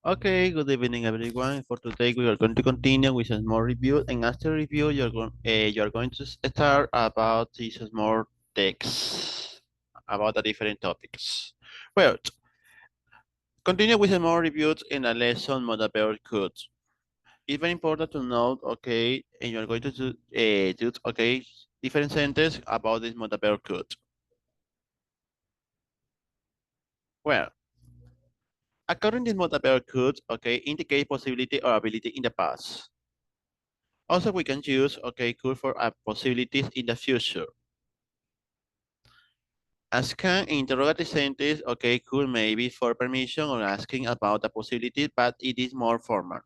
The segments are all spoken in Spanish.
Okay, good evening, everyone. For today, we are going to continue with a small review, and after review, you are going to start about this small text about the different topics. Well, continue with the more reviews in a lesson model verb could. It's very important to note, okay, and you are going to do okay, different sentences about this model verb could. Well, according to this model verb could, okay, indicate possibility or ability in the past. Also, we can use, okay, could for possibilities in the future. Ask an interrogative sentence, okay, could maybe for permission or asking about the possibility, but it is more formal.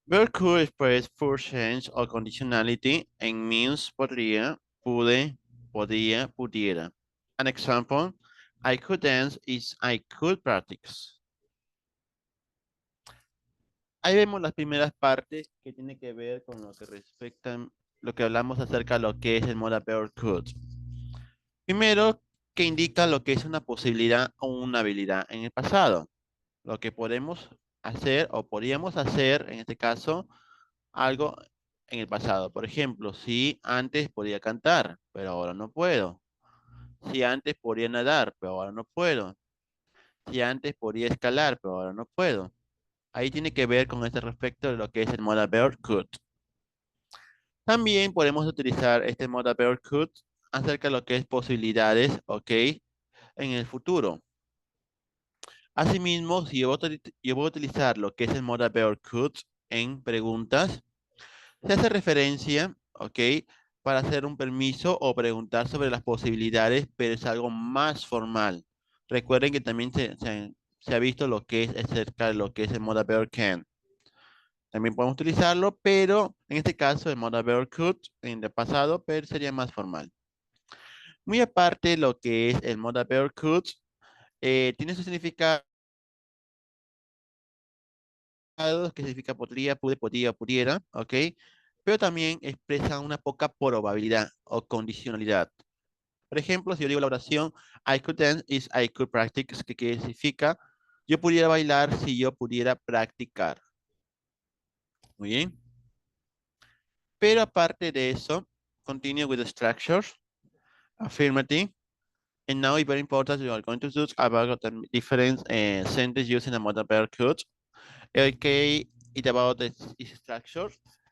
Verb could express first change or conditionality and means podría, pude, podía, pudiera. An example, I could dance is I could practice. Ahí vemos las primeras partes que tienen que ver con lo que respectan, lo que hablamos acerca de lo que es el modal verb could. Primero, que indica lo que es una posibilidad o una habilidad en el pasado. Lo que podemos hacer o podríamos hacer, en este caso, algo en el pasado. Por ejemplo, si antes podía cantar, pero ahora no puedo. Si antes podía nadar, pero ahora no puedo. Si antes podía escalar, pero ahora no puedo. Ahí tiene que ver con este respecto de lo que es el modal verb could. También podemos utilizar este modal verb could acerca de lo que es posibilidades, ¿ok? En el futuro. Asimismo, si yo voy a utilizar lo que es el modal verb could en preguntas, se hace referencia, ¿ok? Para hacer un permiso o preguntar sobre las posibilidades, pero es algo más formal. Recuerden que también se ha visto lo que es acerca de lo que es el modal verb can. También podemos utilizarlo, pero en este caso el modal verb could en el pasado, pero sería más formal. Muy aparte, lo que es el modal verb could tiene su significado que significa podría, pude, podía, pudiera, ¿ok? Pero también expresa una poca probabilidad o condicionalidad. Por ejemplo, si yo digo la oración I could dance is I could practice, que significa yo pudiera bailar si yo pudiera practicar. Muy bien. Pero aparte de eso, continue with the structures, affirmative, and now it's very important you are going to talk about the different sentences using a modal verb could. Okay, it's about the structure.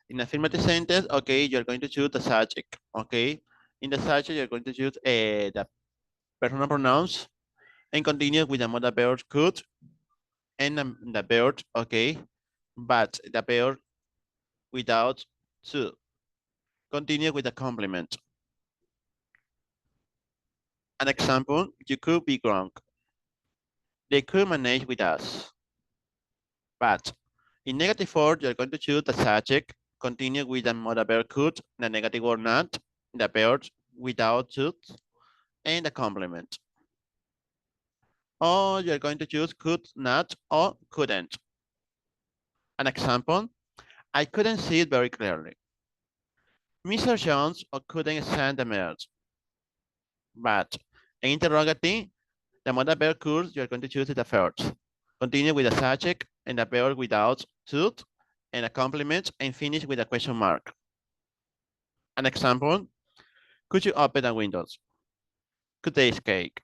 In affirmative sentence, okay, you're going to choose the subject, okay? In the subject, you're going to choose the personal pronouns and continue with the modal verb could and the verb, okay? But the verb without to. Continue with the complement. An example, you could be drunk. They could manage with us. But in negative form, you're going to choose the subject, continue with the modal verb could, the negative or not, the verb without to, and the complement. Or you're going to choose could not or couldn't. An example, I couldn't see it very clearly. Mr. Jones couldn't stand the merge. But in interrogative, the modal verb could, you're going to choose the first. Continue with the subject and the verb without to, and a complement, and finish with a question mark. An example, could you open the windows? Could they escape?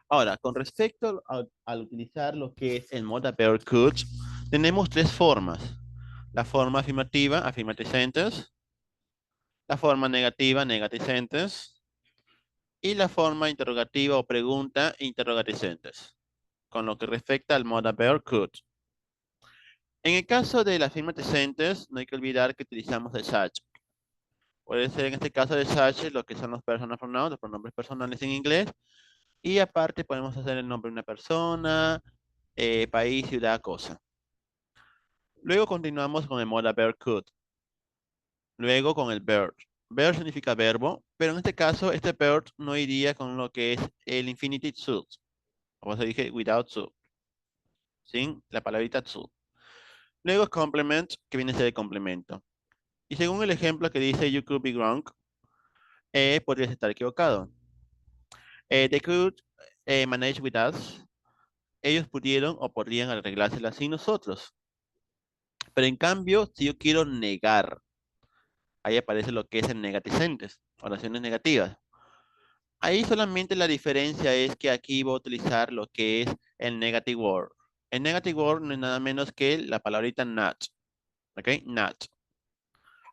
Ahora, con respecto al utilizar lo que es el modal verb could, tenemos tres formas. La forma afirmativa, affirmative sentence. La forma negativa, negative sentence. Y la forma interrogativa o pregunta, interrogative sentence. Con lo que respecta al modal verb could. En el caso de la affirmative sentence, no hay que olvidar que utilizamos el such. Puede ser en este caso de such lo que son los personal pronouns, los pronombres personales en inglés. Y aparte podemos hacer el nombre de una persona, país, ciudad, cosa. Luego continuamos con el modal verb could. Luego con el verb. Verb significa verbo, pero en este caso este verb no iría con lo que es el infinitive should. Como se dije, without should. Sin la palabrita should. Luego es complement, que viene a ser el complemento. Y según el ejemplo que dice you could be wrong, podrías estar equivocado. They could manage with us. ellos pudieron o podrían arreglársela sin nosotros. Pero en cambio, si yo quiero negar, ahí aparece lo que es el negaticentes, oraciones negativas. Ahí solamente la diferencia es que aquí voy a utilizar lo que es el negative word. El negative word no es nada menos que la palabrita not. ¿Ok? Not.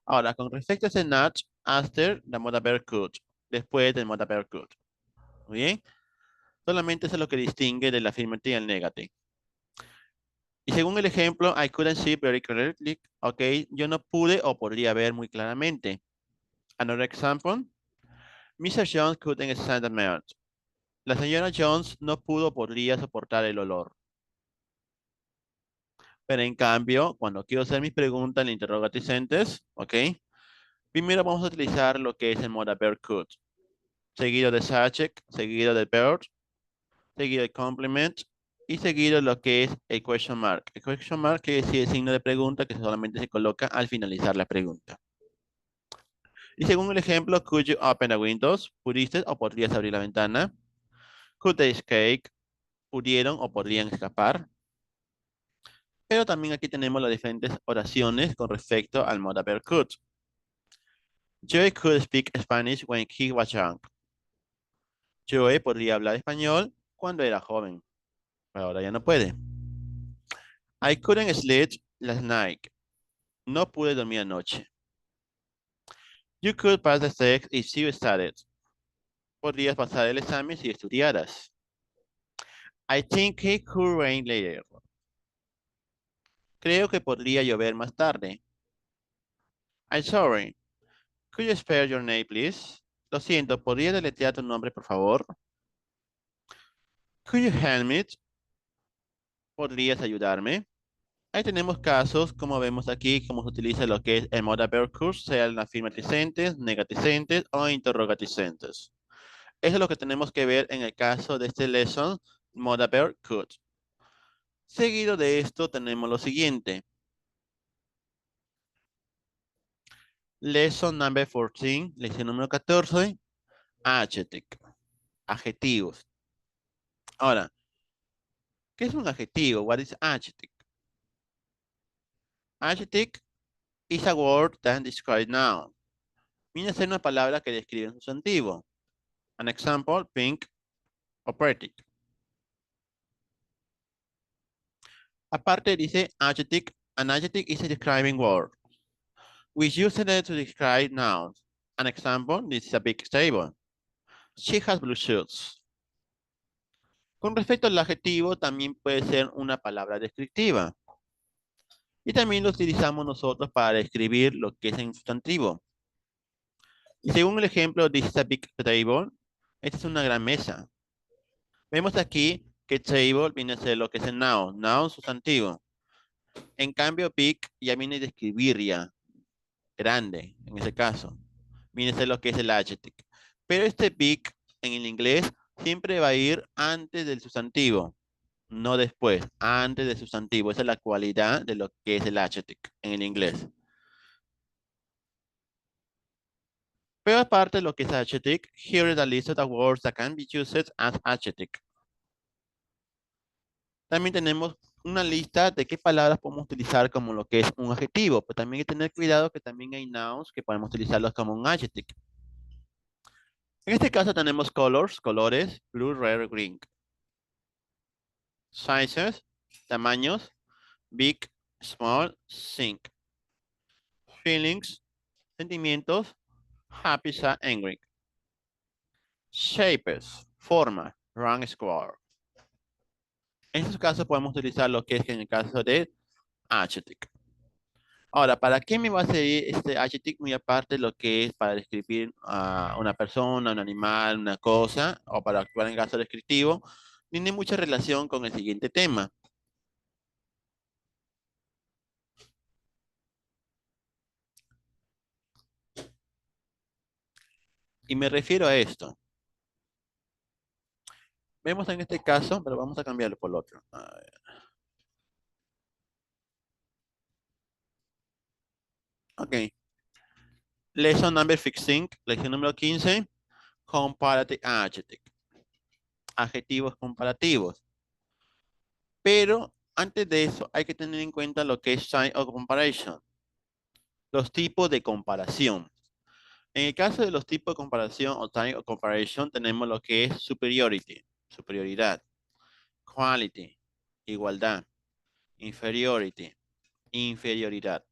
Ahora, con respecto a ese not, after the modal verb could. Después del modal verb could. ¿Muy bien? Solamente eso es lo que distingue del afirmativo y el negative. Y según el ejemplo, I couldn't see very clearly. Ok, yo no pude o podría ver muy claramente. Another example. Mr. Jones couldn't stand the smell. La señora Jones no pudo o podría soportar el olor. Pero en cambio, cuando quiero hacer mis preguntas en interrogaticentes, ok, primero vamos a utilizar lo que es el modal verb could. Seguido de subject, seguido del verb, seguido de complement y seguido lo que es el question mark. El question mark quiere decir el signo de pregunta que solamente se coloca al finalizar la pregunta. Y según el ejemplo, could you open the windows? ¿Pudiste o podrías abrir la ventana? Could they escape? ¿Pudieron o podrían escapar? Pero también aquí tenemos las diferentes oraciones con respecto al modal verb could. Joey could speak Spanish when he was young. Joey podría hablar español cuando era joven, pero ahora ya no puede. I couldn't sleep last night. No pude dormir anoche. You could pass the test if you studied. Podrías pasar el examen si estudiaras. I think it could rain later. Creo que podría llover más tarde. I'm sorry. Could you spell your name, please? Lo siento, ¿podría deletrear tu nombre, por favor? Could you help me? ¿Podrías ayudarme? Ahí tenemos casos, como vemos aquí, cómo se utiliza lo que es el modal verb could, sean afirmaticentes, negaticentes o interrogaticentes. Eso es lo que tenemos que ver en el caso de este lesson, modal verb could. Seguido de esto tenemos lo siguiente. Lesson number 14, lección número 14, adjective, adjetivos. Ahora, ¿qué es un adjetivo? What is adjective? Adjective is a word that describes noun. Viene a ser una palabra que describe un sustantivo. An example, pink o pretty. Aparte dice adjective. An adjective is a describing word. We use it to describe nouns. An example, this is a big table. She has blue shoes. Con respecto al adjetivo, también puede ser una palabra descriptiva. Y también lo utilizamos nosotros para describir lo que es en sustantivo. Y según el ejemplo, this is a big table. Esta es una gran mesa. Vemos aquí que table viene a ser lo que es el noun. Noun sustantivo. En cambio, big ya viene a describir ya. Grande, en ese caso. Viene a ser lo que es el adjective. Pero este big en el inglés siempre va a ir antes del sustantivo. No después, antes del sustantivo. Esa es la cualidad de lo que es el adjective en el inglés. Pero aparte de lo que es adjective, here is a list of the words that can be used as adjective. También tenemos una lista de qué palabras podemos utilizar como lo que es un adjetivo, pero también hay que tener cuidado que también hay nouns que podemos utilizarlos como un adjective. En este caso tenemos colors, colores, blue, red, green. Sizes, tamaños, big, small, think. Feelings, sentimientos, happy, sad, angry. Shapes, forma, round, square. En estos casos podemos utilizar lo que es en el caso de adjective. Ahora, ¿para qué me va a servir este adjective muy aparte de lo que es para describir a una persona, un animal, una cosa, o para actuar en caso descriptivo? Tiene mucha relación con el siguiente tema. Y me refiero a esto. Vemos en este caso, pero vamos a cambiarlo por el otro. A ver. Ok. Lesson number 15, lección número 15, comparative adjective. Adjetivos comparativos. Pero antes de eso hay que tener en cuenta lo que es sign of comparison, los tipos de comparación. En el caso de los tipos de comparación o type of comparison tenemos lo que es superiority, superioridad, quality, igualdad, inferiority, inferioridad.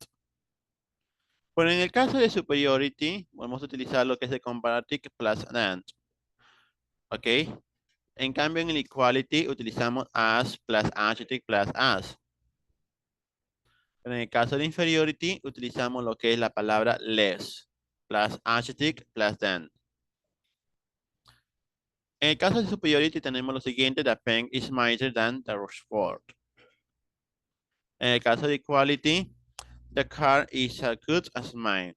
Bueno, en el caso de superiority, vamos a utilizar lo que es el comparative plus and, ¿ok? En cambio, en el equality utilizamos as plus adjective plus as. Pero en el caso de inferiority, utilizamos lo que es la palabra less, plus adjective plus than. En el caso de superiority tenemos lo siguiente: the pen is mightier than the sword. En el caso de equality, the car is as good as mine.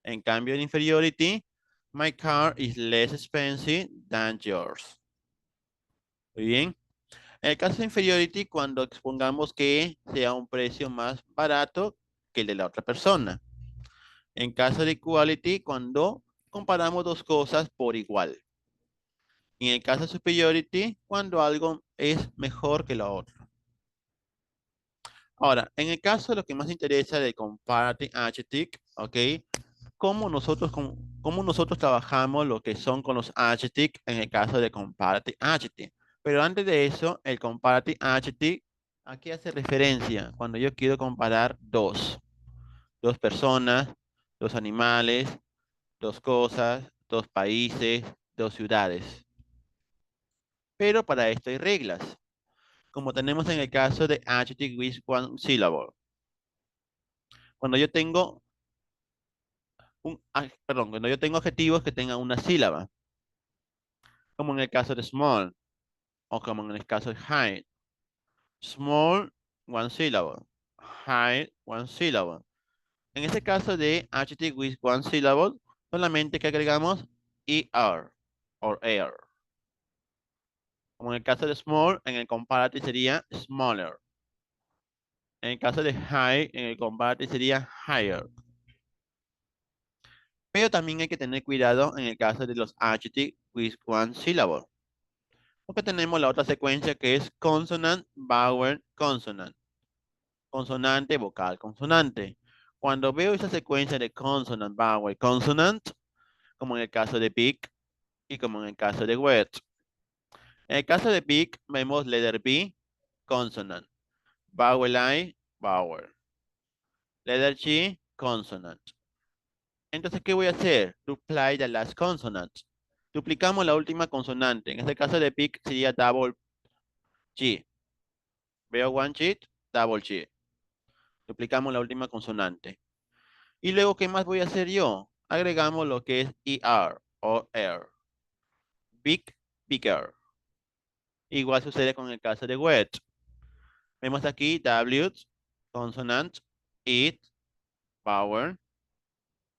En cambio, en inferiority, my car is less expensive than yours. Muy bien. En el caso de inferiority, cuando expongamos que sea un precio más barato que el de la otra persona. En caso de equality, cuando comparamos dos cosas por igual. Y en el caso de superiority, cuando algo es mejor que lo otro. Ahora, en el caso de lo que más interesa de comparative adjective, ¿ok? Cómo nosotros trabajamos lo que son con los adjectives en el caso de comparative adjective. Pero antes de eso, el comparative adjective, ¿a qué hace referencia? Cuando yo quiero comparar dos personas, dos animales, dos cosas, dos países, dos ciudades. Pero para esto hay reglas, como tenemos en el caso de adjective with one syllable. Cuando yo tengo cuando yo tengo adjetivos que tengan una sílaba, como en el caso de small o como en el caso de high. Small, one syllable. High, one syllable. En este caso de adjective with one syllable, solamente que agregamos er o air. Como en el caso de small, en el comparative sería smaller. En el caso de high, en el comparative sería higher. Pero también hay que tener cuidado en el caso de los adjectives with one syllable. Porque tenemos la otra secuencia que es consonant, vowel, consonant. Consonante, vocal, consonante. Cuando veo esa secuencia de consonant, vowel, consonant, como en el caso de big y como en el caso de wet. En el caso de big, vemos letter B, consonant. Vowel I, vowel. Letter G, consonant. Entonces, ¿qué voy a hacer? Duplicate the last consonant. Duplicamos la última consonante. En este caso de big sería double G. Veo one G, double G. Duplicamos la última consonante. Y luego, ¿qué más voy a hacer yo? Agregamos lo que es ER o air. Big, bigger. Igual sucede con el caso de wet. Vemos aquí W, consonant, it, vowel,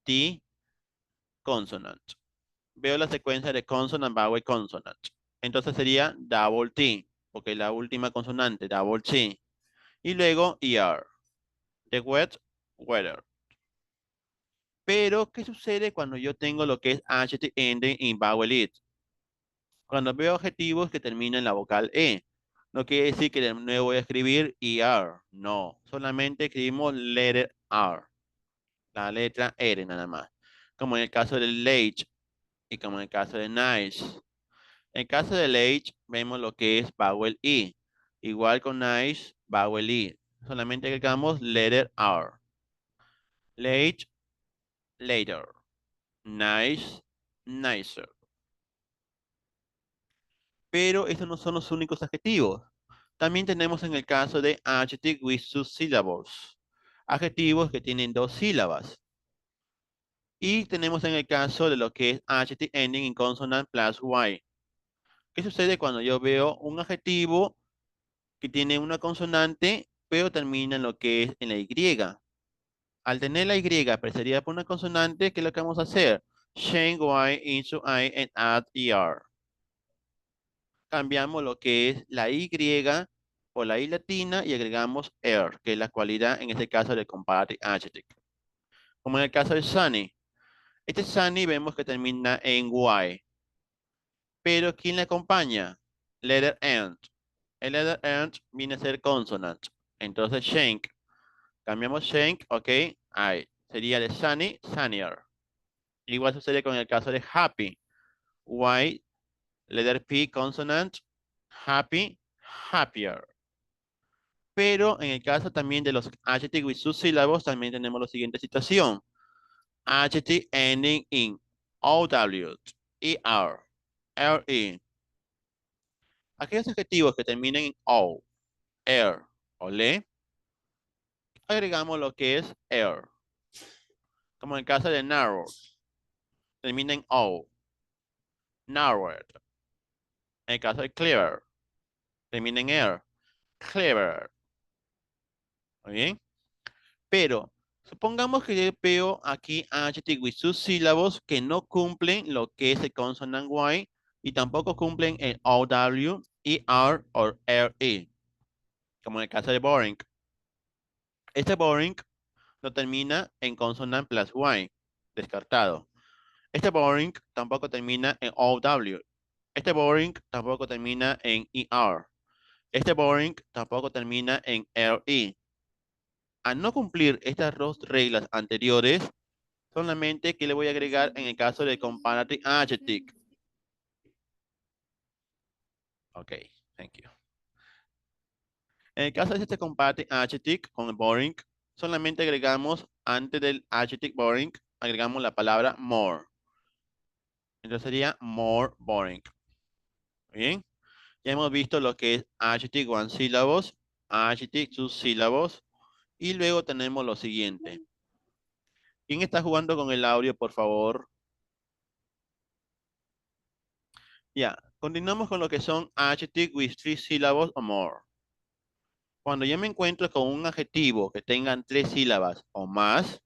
T, consonant. Veo la secuencia de consonant, vowel, consonant. Entonces sería double T, porque la última consonante, double T. Y luego ER. The wet, weather. Pero, ¿qué sucede cuando yo tengo lo que es HT ending in vowel it? Cuando veo adjetivos que terminan en la vocal E. No quiere decir que de nuevo voy a escribir ER. No, solamente escribimos letter R. La letra R nada más. Como en el caso de late y como en el caso de nice. En el caso de late vemos lo que es vowel E. Igual con nice, vowel E. Solamente agregamos letter R. Late, later. Nice, nicer. Pero estos no son los únicos adjetivos. También tenemos en el caso de adjective with two syllables. Adjetivos que tienen dos sílabas. Y tenemos en el caso de lo que es adjective ending in consonant plus y. ¿Qué sucede cuando yo veo un adjetivo que tiene una consonante, pero termina en lo que es en la Y? Al tener la Y precedida por una consonante, ¿qué es lo que vamos a hacer? Change Y into I and add ER. Cambiamos lo que es la Y por la I latina y agregamos er, que es la cualidad en este caso de comparative adjective. Como en el caso de sunny. Este sunny vemos que termina en Y. Pero ¿quién le acompaña? Letter end. El letter N viene a ser consonant. Entonces, shank. Cambiamos shank, ok. Ahí. Sería de sunny, sunnier. Igual sucede con el caso de happy. Y, letter P, consonant. Happy, happier. Pero en el caso también de los adjectives y sus sílabos, también tenemos la siguiente situación. Adjective ending in OW, ER, RE. Aquellos adjetivos que terminen en O, ER o LE, agregamos lo que es ER. Como en el caso de narrow, termina en O, narrowed. En el caso de clear, termina en ER, clever. ¿Muy bien? Pero supongamos que yo veo aquí adjectives y sus sílabos que no cumplen lo que es el consonant Y y tampoco cumplen el OW, ER o RE, como en el caso de boring. Este boring no termina en consonant plus Y, descartado. Este boring tampoco termina en OW. Este boring tampoco termina en ER. Este boring tampoco termina en RE. Al no cumplir estas dos reglas anteriores, solamente que le voy a agregar en el caso de comparative adjective. Ok, thank you. En el caso de este comparative adjective con el boring, solamente agregamos antes del adjective boring, agregamos la palabra more. Entonces sería more boring. Bien, ya hemos visto lo que es adjective one sílabos, adjective two sílabos, y luego tenemos lo siguiente. ¿Quién está jugando con el audio, por favor? Ya, continuamos con lo que son adjective with three syllables or more. Cuando yo me encuentro con un adjetivo que tengan tres sílabas o más,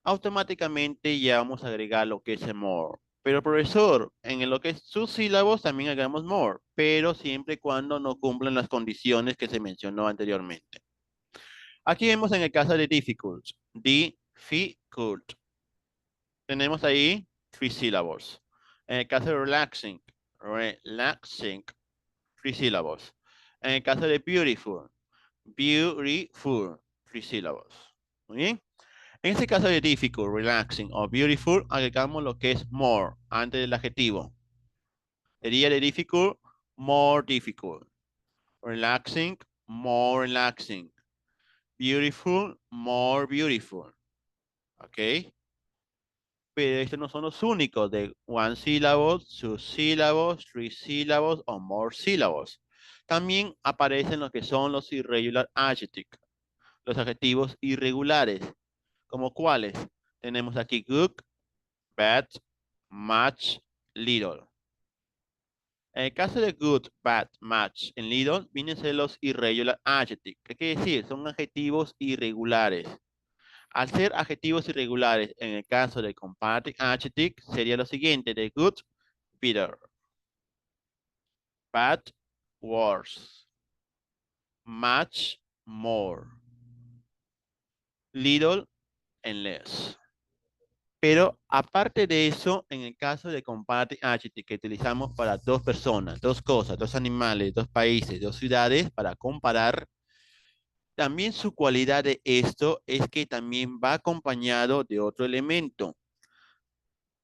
automáticamente ya vamos a agregar lo que es el more. Pero profesor, en lo que es sus sílabos también agregamos more, pero siempre y cuando no cumplan las condiciones que se mencionó anteriormente. Aquí vemos en el caso de difficult, difficult. Tenemos ahí three syllables. En el caso de relaxing, relaxing, three syllables. En el caso de beautiful, beautiful, three syllables. Muy bien. En este caso de difficult, relaxing o beautiful, agregamos lo que es more antes del adjetivo. Sería de difficult, more difficult. Relaxing, more relaxing. Beautiful, more beautiful. ¿Ok? Pero estos no son los únicos de one syllable, two syllables, three syllables o more syllables. También aparecen los que son los irregular adjectives, los adjetivos irregulares, como cuáles. Tenemos aquí good, bad, much, little. En el caso de good, bad, much, en little, vienen a ser los irregular adjectives. ¿Qué quiere decir? Son adjetivos irregulares. Al ser adjetivos irregulares, en el caso de comparative adjective, sería lo siguiente, de good, better, bad, worse, much, more, little, and less. Pero aparte de eso, en el caso de comparative adjective que utilizamos para dos personas, dos cosas, dos animales, dos países, dos ciudades, para comparar, también su cualidad de esto es que también va acompañado de otro elemento,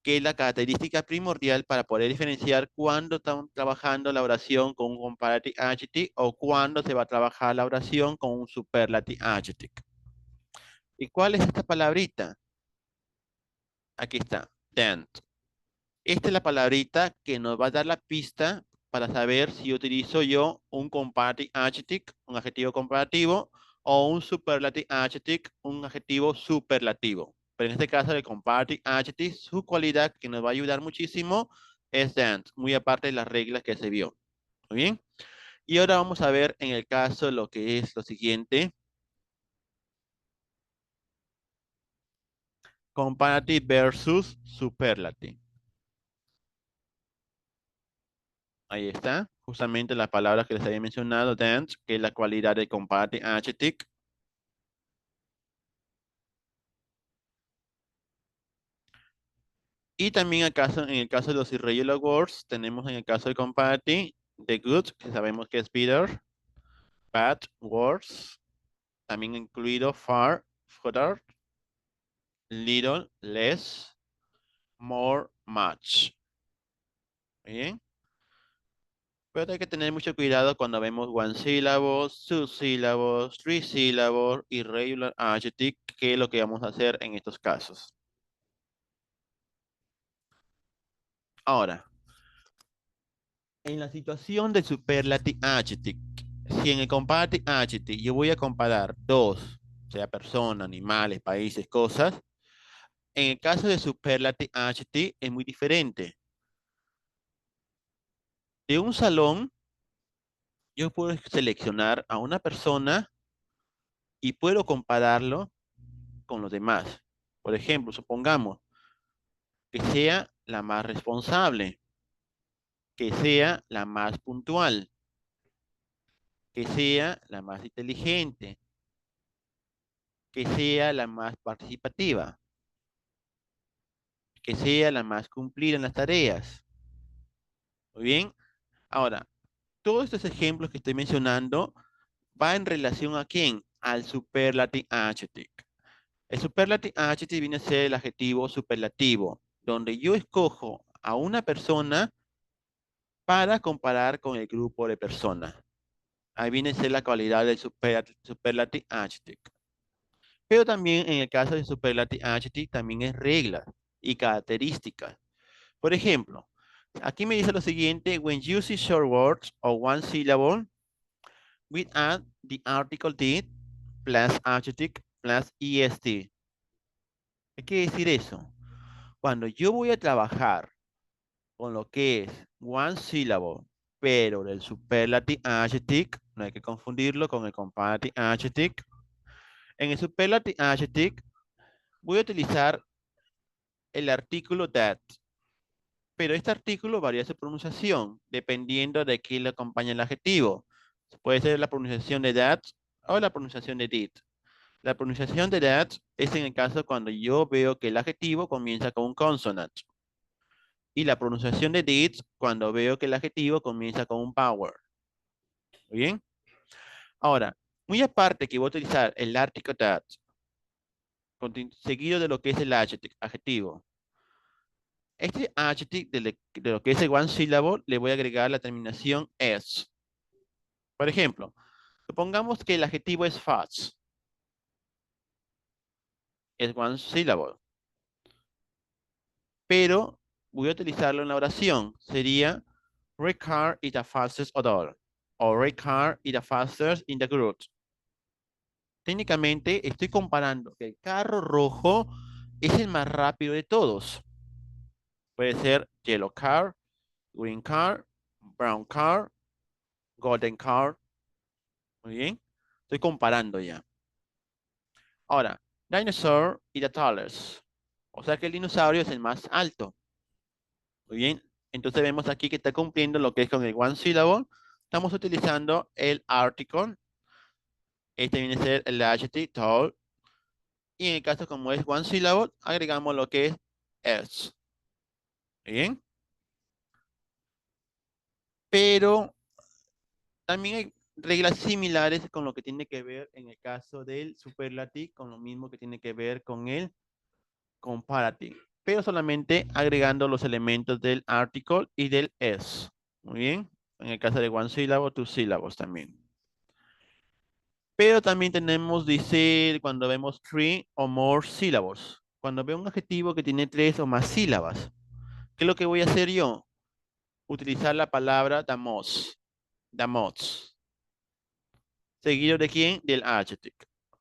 que es la característica primordial para poder diferenciar cuándo estamos trabajando la oración con un comparative adjective o cuándo se va a trabajar la oración con un superlative adjective. ¿Y cuál es esta palabrita? Aquí está, then. Esta es la palabrita que nos va a dar la pista para saber si utilizo yo un comparative adjective, un adjetivo comparativo, o un superlative adjective, un adjetivo superlativo. Pero en este caso, el comparative adjective, su cualidad que nos va a ayudar muchísimo es that, muy aparte de las reglas que se vio. ¿Muy bien? Y ahora vamos a ver en el caso lo que es lo siguiente. Comparative versus superlative. Ahí está, justamente las palabras que les había mencionado, dance, que es la cualidad de comparative adjective. Y también en el caso de los irregular words, tenemos en el caso de comparative, the good, que sabemos que es better, bad, worse, también incluido far, further, little, less, more, much. Bien. Pero hay que tener mucho cuidado cuando vemos one syllables, two syllables, three syllables, irregular adjective, que es lo que vamos a hacer en estos casos. Ahora, en la situación del superlative adjective, si en el comparative adjective yo voy a comparar dos, sea persona, animales, países, cosas, en el caso de superlative adjective es muy diferente. De un salón, yo puedo seleccionar a una persona y puedo compararlo con los demás. Por ejemplo, supongamos que sea la más responsable, que sea la más puntual, que sea la más inteligente, que sea la más participativa, que sea la más cumplida en las tareas. Muy bien. Ahora, todos estos ejemplos que estoy mencionando va en relación a quién? Al superlative adjective. El superlative adjective viene a ser el adjetivo superlativo, donde yo escojo a una persona para comparar con el grupo de personas. Ahí viene a ser la cualidad del superlative adjective. Pero también en el caso de superlative adjective también es reglas y características. Por ejemplo, aquí me dice lo siguiente: when using short words or one syllable, we add the article did plus adjective plus est. ¿Qué quiere decir eso? Cuando yo voy a trabajar con lo que es one syllable, pero del superlative adjective, no hay que confundirlo con el comparative adjective. En el superlative adjective voy a utilizar el artículo that, pero este artículo varía su pronunciación dependiendo de quién le acompaña el adjetivo. Puede ser la pronunciación de that o la pronunciación de did. La pronunciación de that es en el caso cuando yo veo que el adjetivo comienza con un consonant. Y la pronunciación de did cuando veo que el adjetivo comienza con un power. ¿Muy bien? Ahora, muy aparte que voy a utilizar el article that seguido de lo que es el adjetivo. Este adjective de lo que es el one syllable le voy a agregar la terminación s. Por ejemplo, supongamos que el adjetivo es fast. Es one syllable. Pero voy a utilizarlo en la oración. Sería red car is the fastest of all. O red car is the fastest in the group. Técnicamente estoy comparando que el carro rojo es el más rápido de todos. Puede ser yellow car, green car, brown car, golden car. Muy bien. Estoy comparando ya. Ahora, dinosaur y the tallest. O sea que el dinosaurio es el más alto. Muy bien. Entonces vemos aquí que está cumpliendo lo que es con el one syllable. Estamos utilizando el article. Este viene a ser el adjective tall. Y en el caso como es one syllable, agregamos lo que es s. Bien. Pero también hay reglas similares con lo que tiene que ver en el caso del superlative, con lo mismo que tiene que ver con el comparative, pero solamente agregando los elementos del article y del s. Muy bien. En el caso de one syllable, two syllables también. Pero también tenemos, dice, cuando vemos three or more syllables. Cuando veo un adjetivo que tiene tres o más sílabas, ¿qué es lo que voy a hacer yo? Utilizar la palabra the most. The most. ¿Seguido de quién? Del adjective.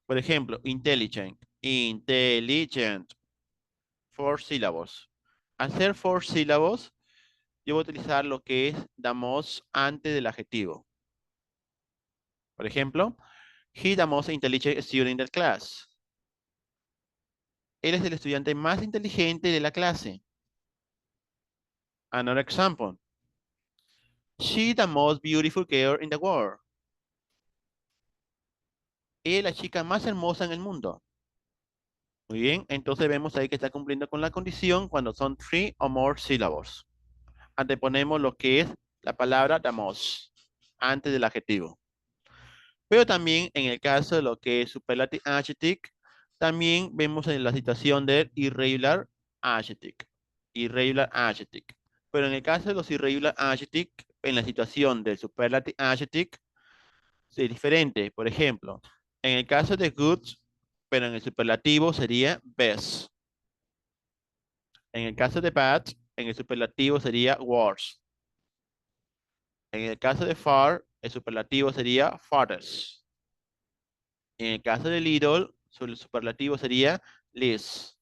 Por ejemplo, intelligent. Intelligent. Four syllables. Al ser four syllables, yo voy a utilizar lo que es the most antes del adjetivo. Por ejemplo, he the most intelligent student in the class. Él es el estudiante más inteligente de la clase. Another example. She the most beautiful girl in the world. Ella es la chica más hermosa en el mundo. Muy bien, entonces vemos ahí que está cumpliendo con la condición cuando son three or more syllables. Anteponemos lo que es la palabra the most antes del adjetivo. Pero también en el caso de lo que es superlative adjective, también vemos en la situación del irregular adjective. Irregular adjective. Pero en el caso de los irregular adjective, en la situación del superlative adjective, es diferente. Por ejemplo, en el caso de good, pero en el superlativo sería best. En el caso de bad, en el superlativo sería worse. En el caso de far, el superlativo sería farthest. En el caso de little, su superlativo sería least.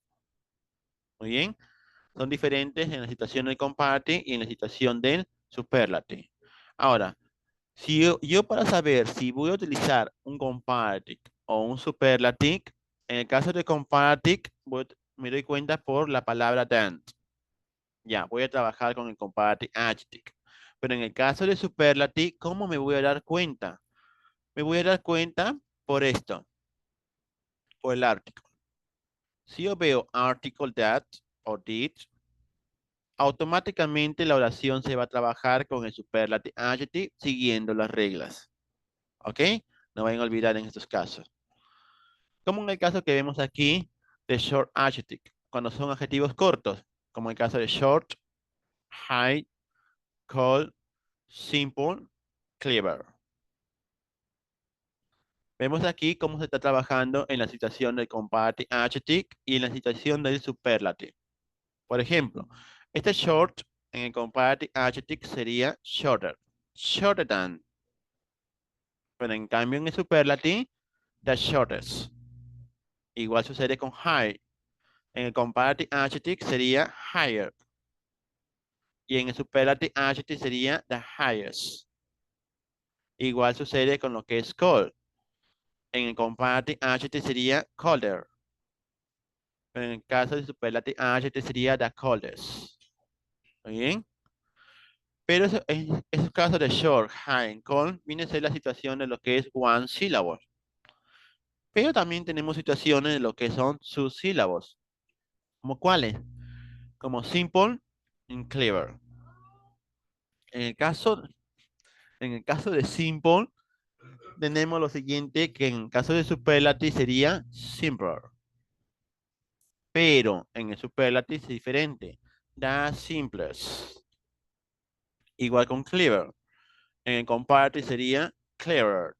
Muy bien. Son diferentes en la situación del comparative y en la situación del superlative. Ahora, si yo para saber si voy a utilizar un comparative o un superlative, en el caso de comparative, me doy cuenta por la palabra than. Ya, voy a trabajar con el comparative adjective. Pero en el caso de superlative, ¿cómo me voy a dar cuenta? Me voy a dar cuenta por esto, por el artículo. Si yo veo article that o did, automáticamente la oración se va a trabajar con el superlative adjective siguiendo las reglas. ¿Ok? No vayan a olvidar en estos casos. Como en el caso que vemos aquí de short adjective, cuando son adjetivos cortos, como en el caso de short, high, cold, simple, clever. Vemos aquí cómo se está trabajando en la situación del comparative adjective y en la situación del superlative. Por ejemplo, este short en el comparative adjective sería shorter, shorter than. Pero en cambio en el superlative, the shortest. Igual sucede con high. En el comparative adjective sería higher. Y en el superlative adjective sería the highest. Igual sucede con lo que es cold. En el comparative adjective sería colder. Pero en el caso de superlative adjective sería the coldest. ¿Muy bien? Pero en esos casos de short, high, and cold, viene a ser la situación de lo que es one syllable. Pero también tenemos situaciones de lo que son sus sílabos. ¿Como cuáles? Como simple y clever. En el caso, en el caso de simple, tenemos lo siguiente, que en el caso de superlative sería simpler. Pero en el superlative es diferente. The simplest. Igual con clever. En el comparative sería cleverer.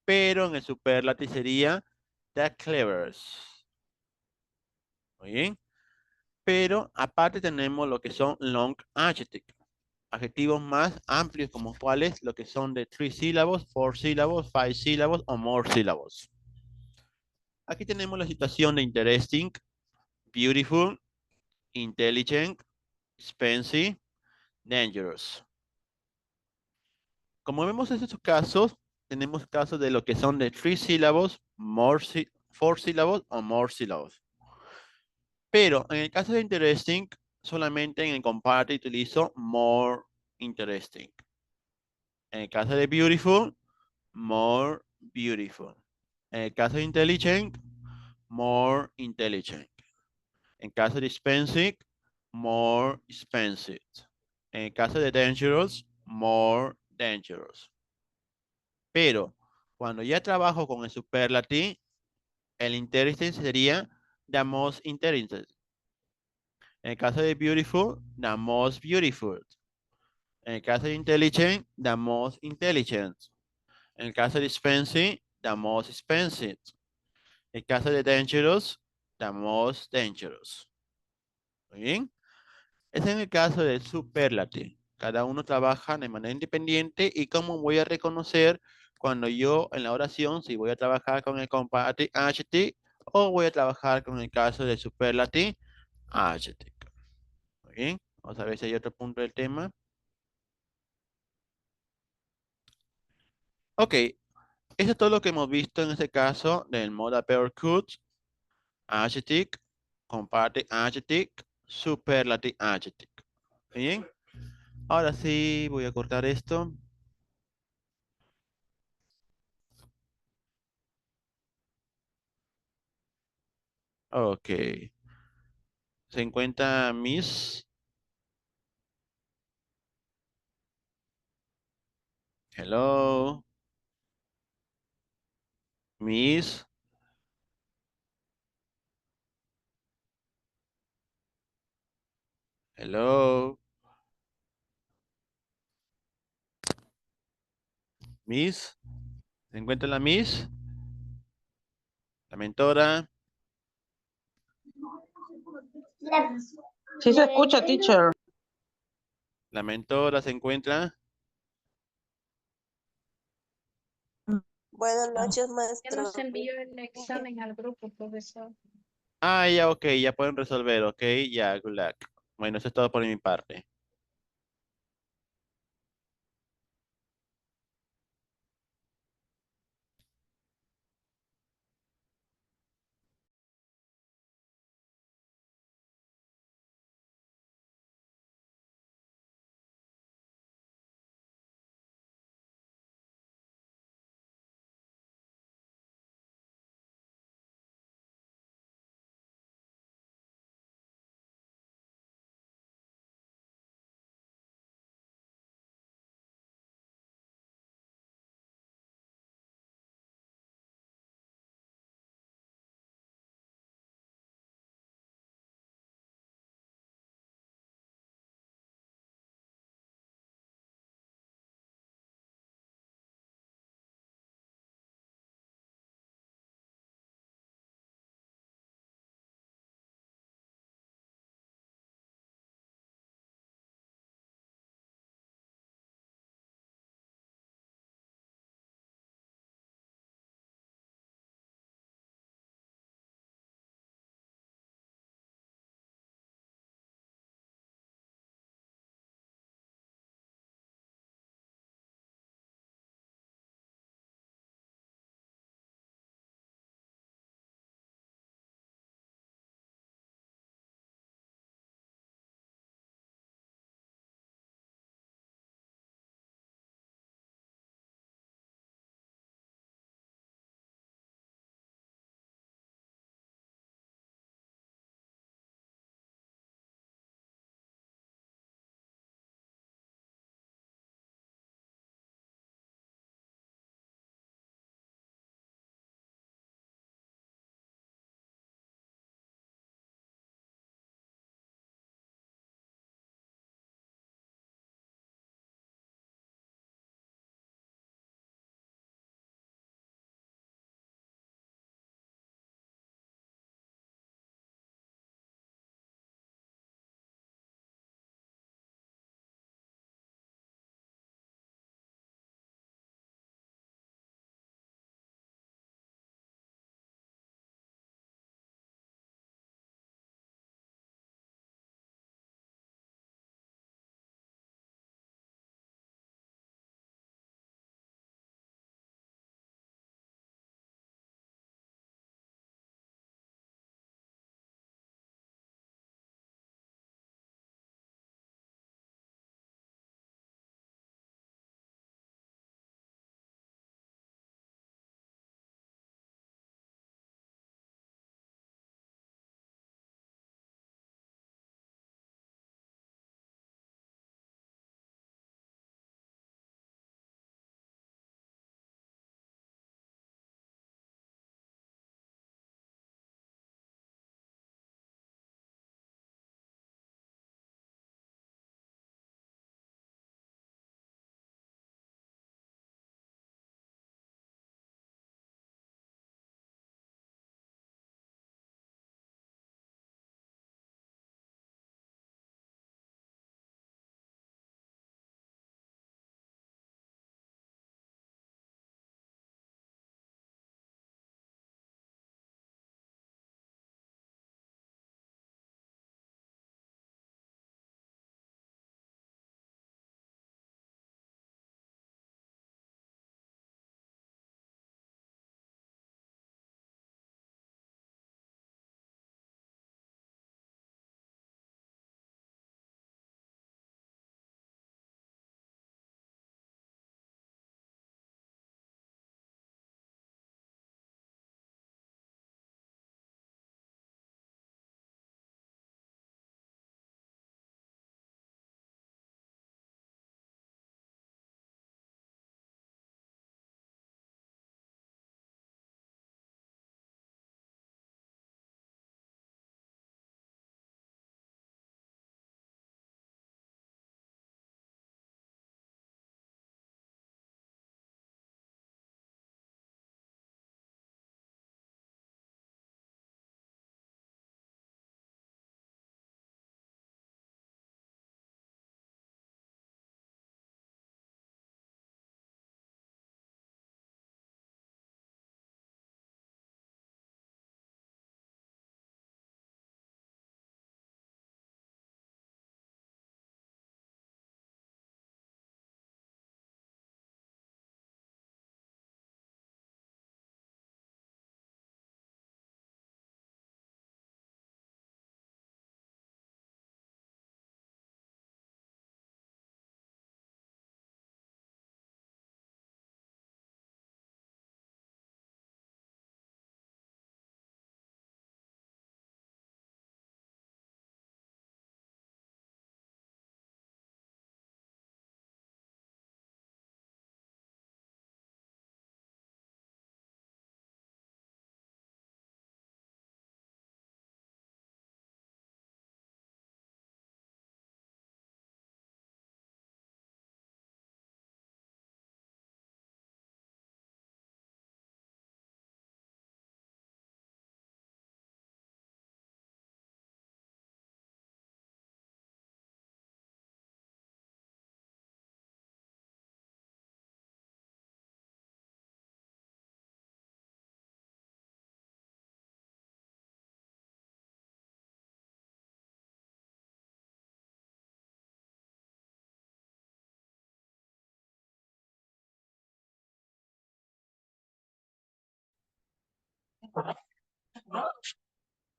Pero en el superlative sería the cleverest. Muy bien. Pero aparte tenemos lo que son long adjectives. Adjetivos más amplios como cuáles, lo que son de 3 sílabos, 4 sílabos, 5 sílabos o more sílabos. Aquí tenemos la situación de interesting, beautiful, intelligent, expensive, dangerous. Como vemos en estos casos, tenemos casos de lo que son de 3 sílabos, 4 sílabos o more sílabos. Pero en el caso de interesting, solamente en el comparative utilizo more interesting. En el caso de beautiful, more beautiful. En el caso de intelligent, more intelligent. En caso de expensive, more expensive. En el caso de dangerous, more dangerous. Pero cuando ya trabajo con el superlative, el intelligent sería the most intelligent. En el caso de beautiful, the most beautiful. En el caso de intelligent, the most intelligent. En el caso de expensive, the most expensive. En el caso de dangerous, the most dangerous. Muy bien. Es en el caso del superlative. Cada uno trabaja de manera independiente y cómo voy a reconocer cuando yo en la oración si voy a trabajar con el comparative adjective o voy a trabajar con el caso del superlative adjective. Muy bien. Vamos a ver si hay otro punto del tema. Ok, eso es todo lo que hemos visto en este caso del modal verb could, adjective, comparative adjective, superlative adjective. Bien, ahora sí voy a cortar esto. Ok, se encuentra Miss. Hello. Miss, hello, Miss, ¿se encuentra la Miss? La mentora, Sí se escucha, teacher. la mentora se encuentra. Buenas noches, Ya nos maestro. envió el examen al grupo, profesor. Ah, ya, ok, ya pueden resolver, ok, ya, good luck. Bueno, eso es todo por mi parte.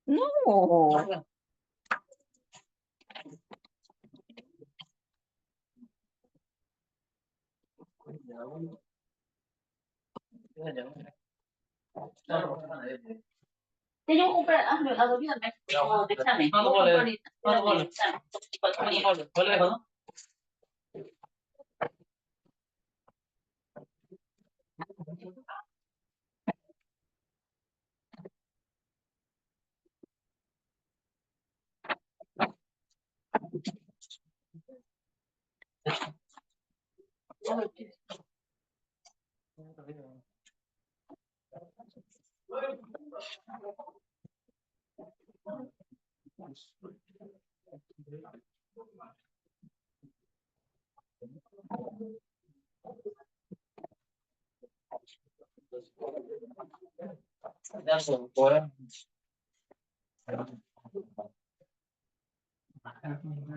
No. Tiene que comprar a olvídame. No, déjame. No, no vale. No, no vale. Vale, ¿no?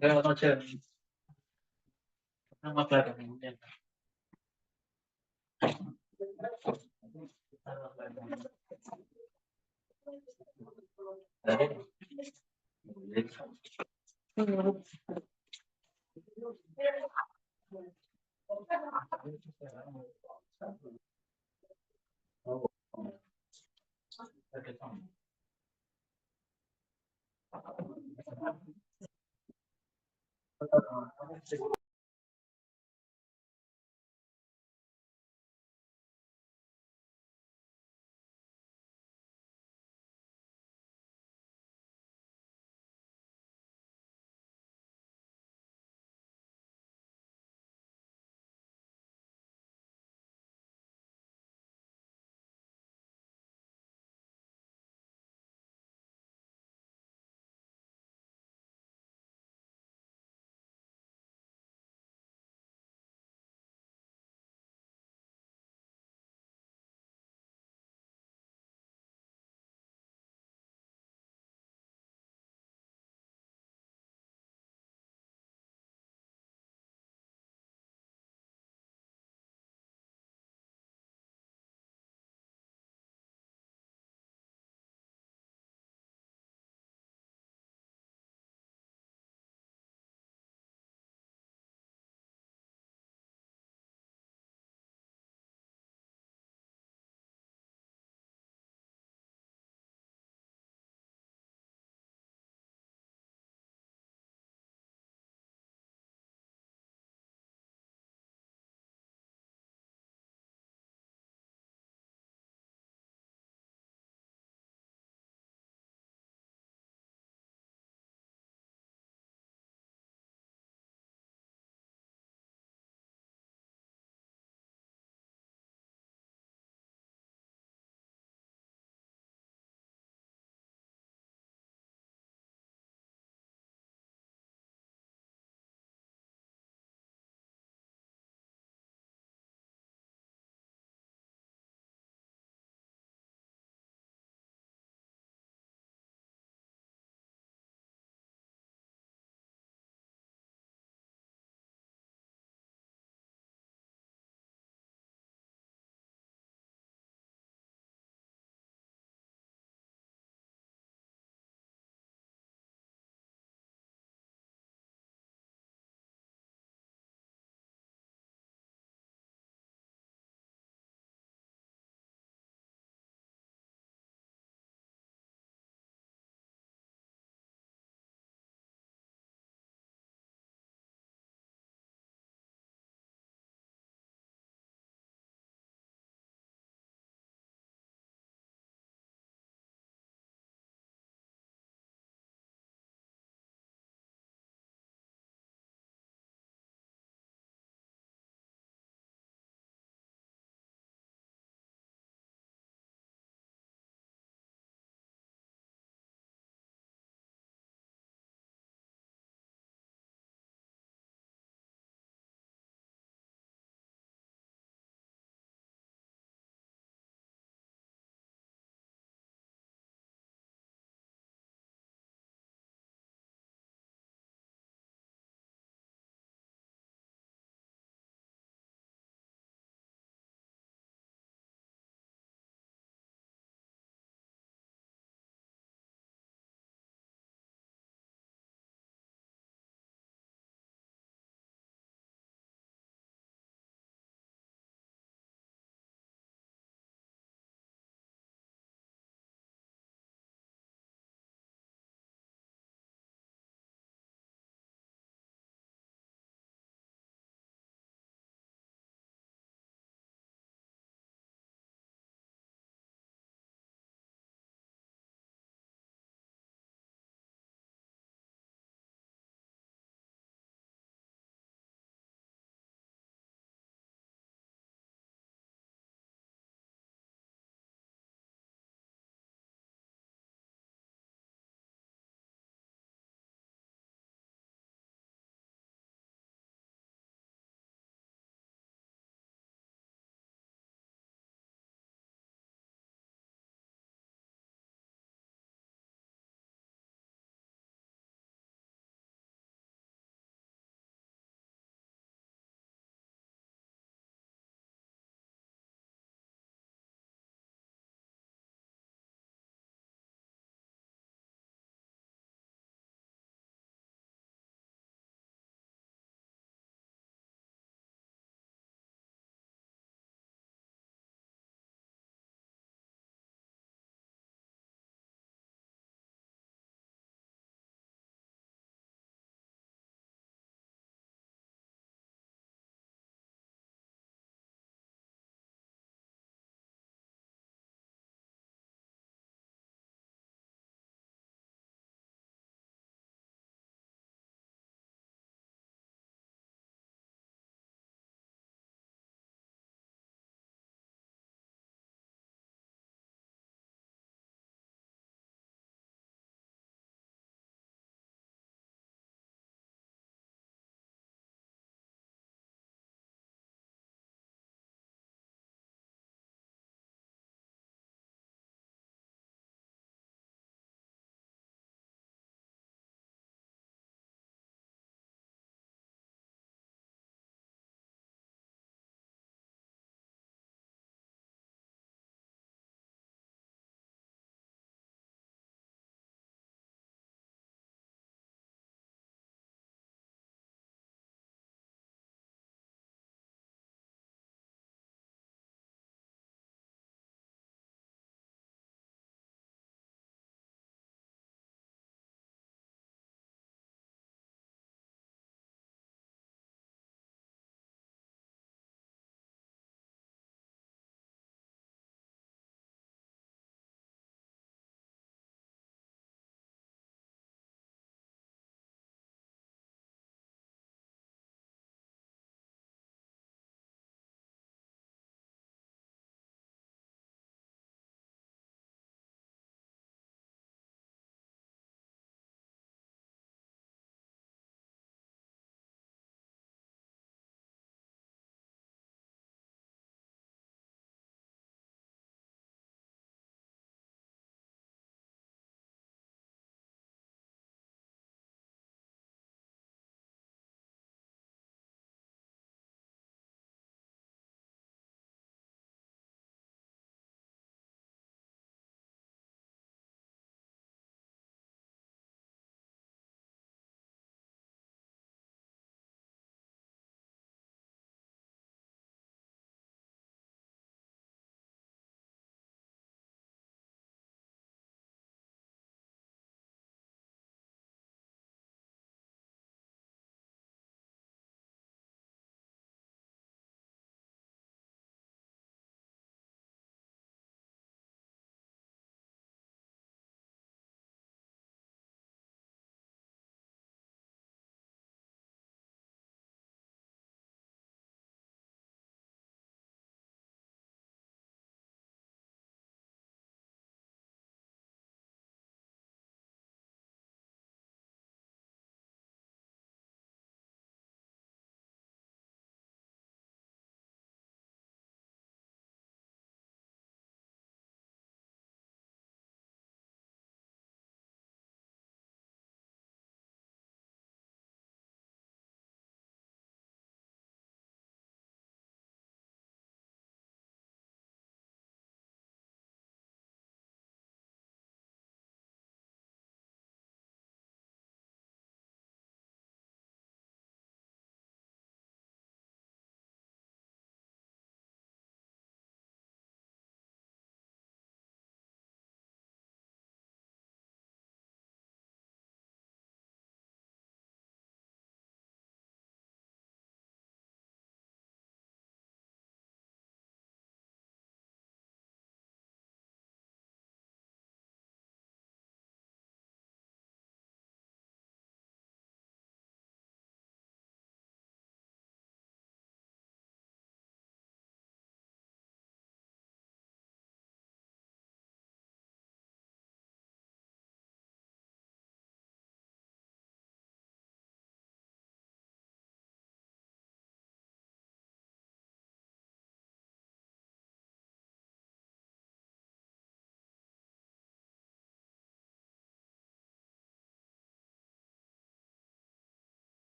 Buenas noches. No más claro.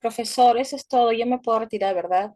Profesor, eso es todo. Yo me puedo retirar, ¿verdad?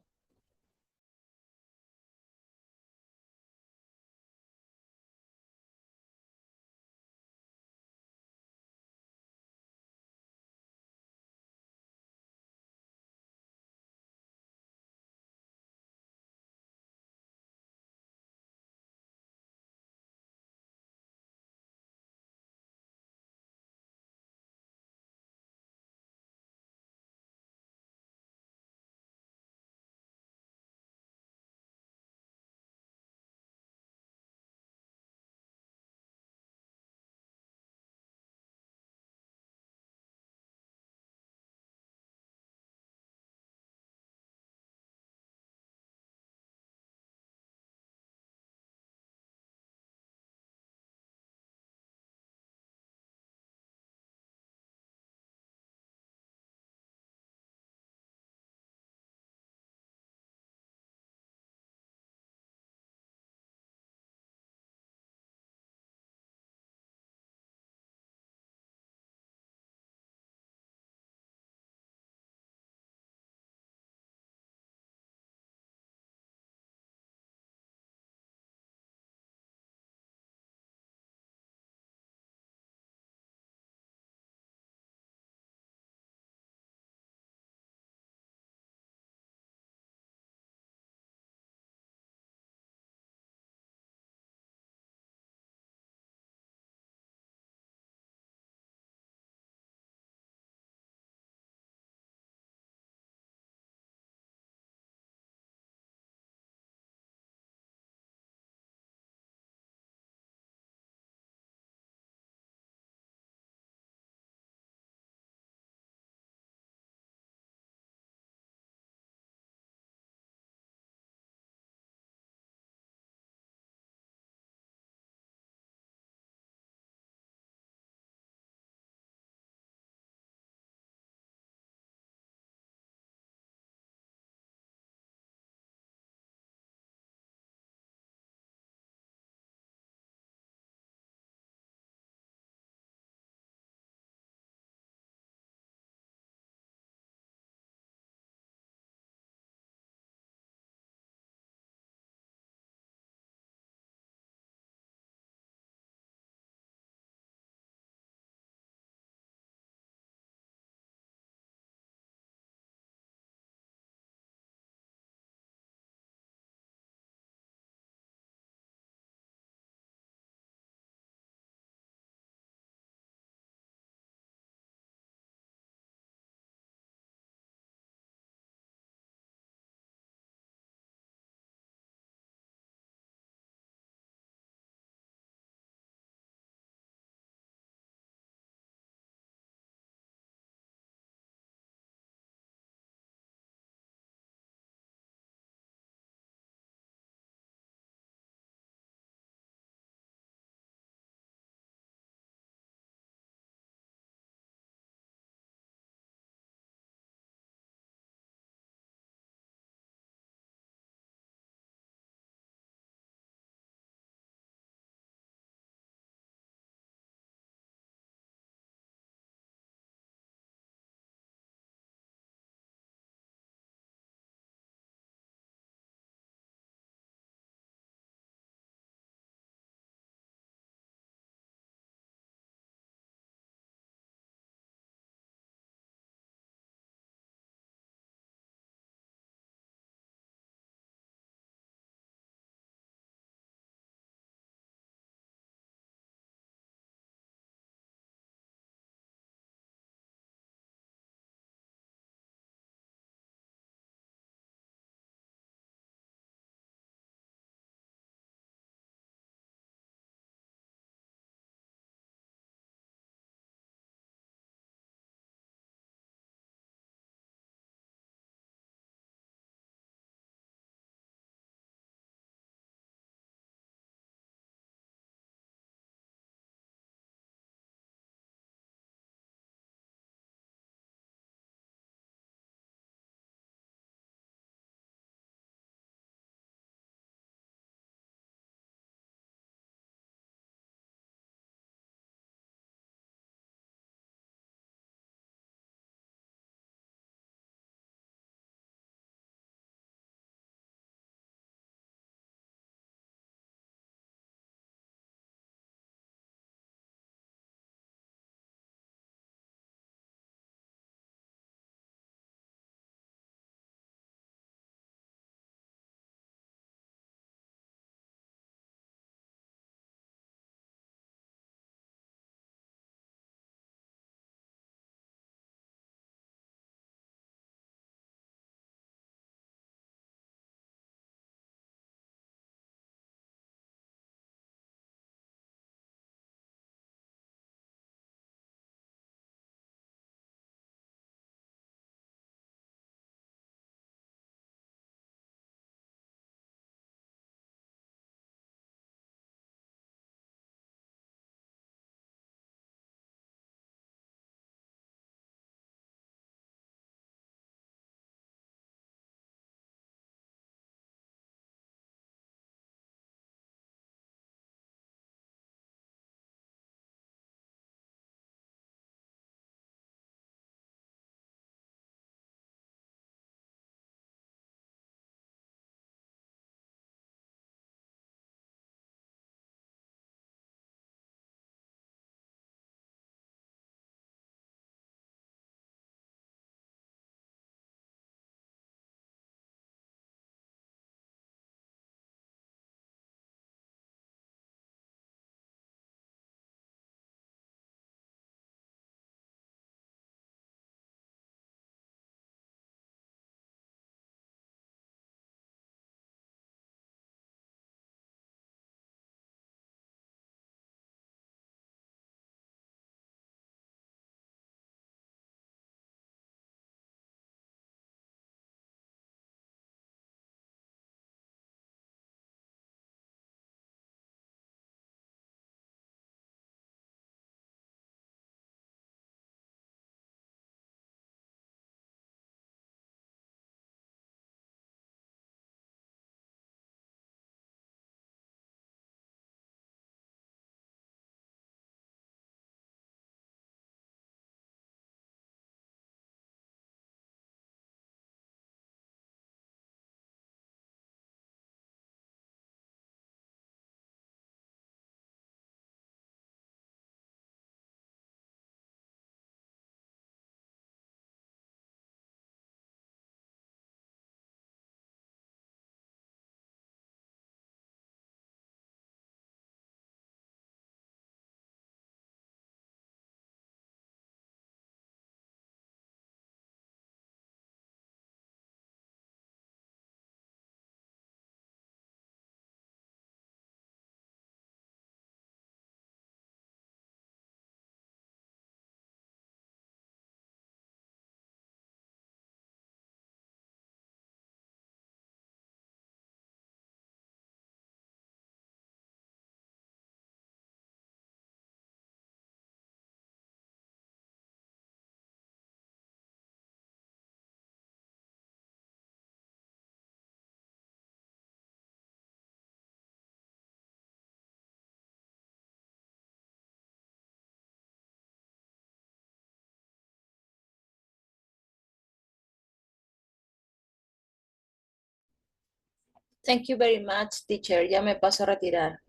Thank you very much, teacher. Ya me paso a retirar.